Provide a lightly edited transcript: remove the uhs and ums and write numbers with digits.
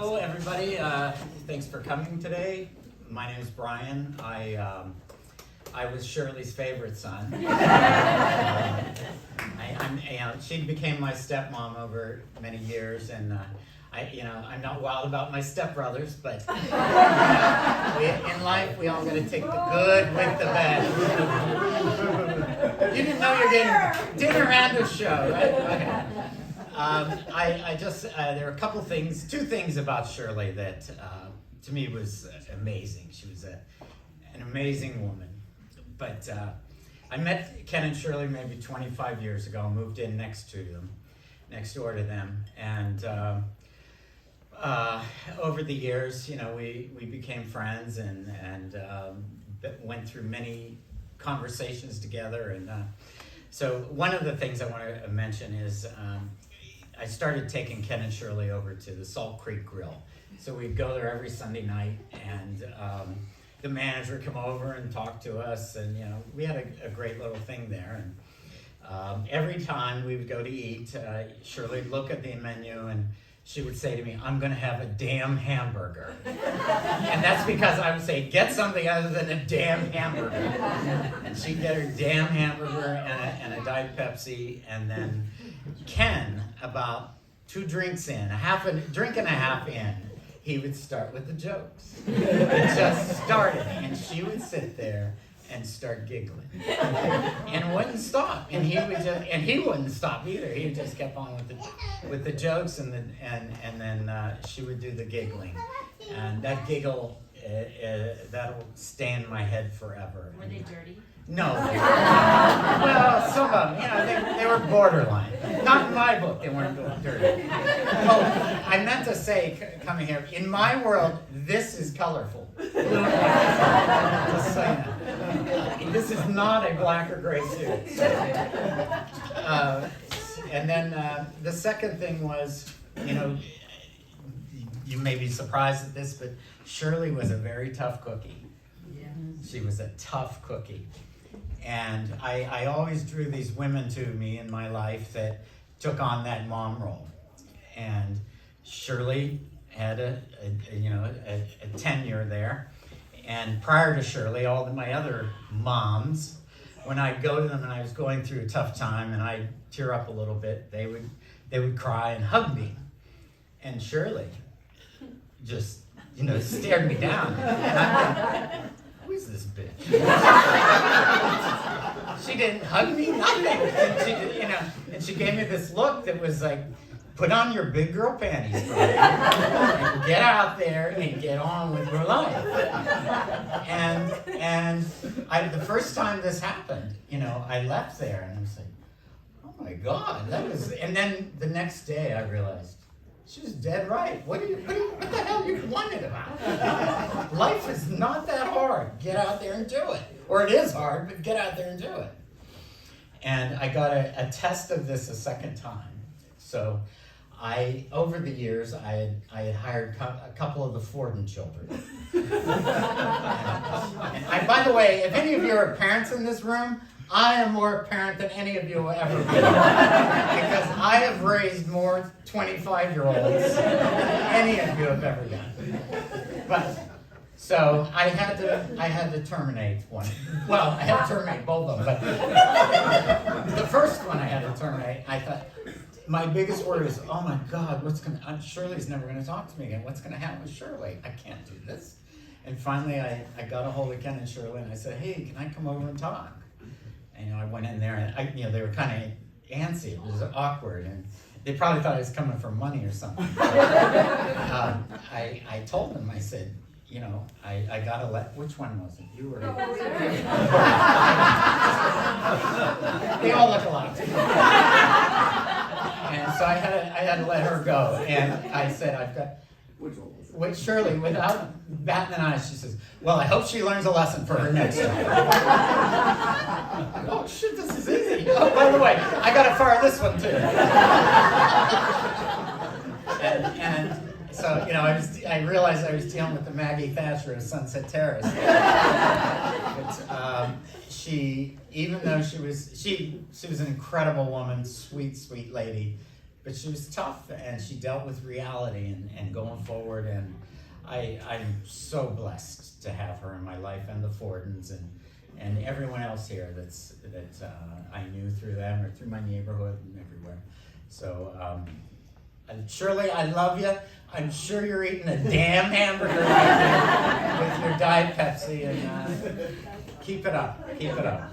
Hello, everybody. Thanks for coming today. My name is Brian. I was Shirley's favorite son. She became my stepmom over many years, and I'm not wild about my stepbrothers, but in life we all got to take the good with the bad. You didn't know you're getting dinner and a show, right? Okay. There are two things about Shirley that to me was amazing. She was an amazing woman. But I met Ken and Shirley maybe 25 years ago, moved in next door to them. And over the years, we became friends and went through many conversations together. And so one of the things I want to mention is I started taking Ken and Shirley over to the Salt Creek Grill. So we'd go there every Sunday night, and the manager would come over and talk to us, and we had a great little thing there. And every time we would go to eat, Shirley would look at the menu and she would say to me, "I'm going to have a damn hamburger." And that's because I would say, "Get something other than a damn hamburger." And she'd get her damn hamburger and a Diet Pepsi, and then Ken, about 2 drinks in, a drink and a half in, he would start with the jokes. It just started, and she would sit there and start giggling, and wouldn't stop. And he wouldn't stop either. He just kept on with the jokes, and then she would do the giggling, and that giggle that'll stay in my head forever. Were they dirty? No. Well, some of them, they were borderline. Not in my book, they weren't dirty. Oh, I meant to say, coming here, in my world, this is colorful. Just saying. This is not a black or gray suit. And then the second thing was, you may be surprised at this, but Shirley was a very tough cookie. Yeah. She was a tough cookie. And I always drew these women to me in my life that took on that mom role. And Shirley had a tenure there. And prior to Shirley, all of my other moms, when I'd go to them and I was going through a tough time and I'd tear up a little bit, they would cry and hug me. And Shirley just, stared me down. And I'm like, who is this bitch? She didn't hug me, nothing. And she gave me this look that was like, put on your big girl panties, bro, and get out there and get on with your life. And the first time this happened, I left there and I was like, oh my God, and then the next day I realized, she was dead right. What the hell are you whining about? Life is not that hard. Get out there and do it. Or it is hard, but get out there and do it. And I got a test of this a second time. So over the years, I had hired a couple of the Forden children. And by the way, if any of you are parents in this room, I am more a parent than any of you will ever be. Because I have raised more 25-year-olds than any of you have ever done. But, so I had to terminate one. Well, I had to terminate both of them, but the first one I had to terminate, I thought, my biggest worry is, oh my God, Shirley's never going to talk to me again. What's going to happen with Shirley? I can't do this. And finally, I got a hold of Ken and Shirley, and I said, hey, can I come over and talk? And I went in there, and they were kind of antsy. It was awkward, and they probably thought I was coming for money or something. I told them, I said, I got to which one was it? You were. They all look alike. And so I had to let her go, and I said, I've got. Which one was it? With Shirley, without batting an eye, she says, well, I hope she learns a lesson for her next time. Oh, shit, this is easy. Oh, by the way, I got to fire this one, too. And so, I realized I was dealing with the Maggie Thatcher of Sunset Terrace. But she, even though she was an incredible woman, sweet, sweet lady, but she was tough, and she dealt with reality and going forward, and I'm so blessed to have her in my life, and the Fordens and everyone else here that I knew through them or through my neighborhood and everywhere. So and Shirley, I love you. I'm sure you're eating a damn hamburger right there with your Diet Pepsi, and keep it up. Keep it up.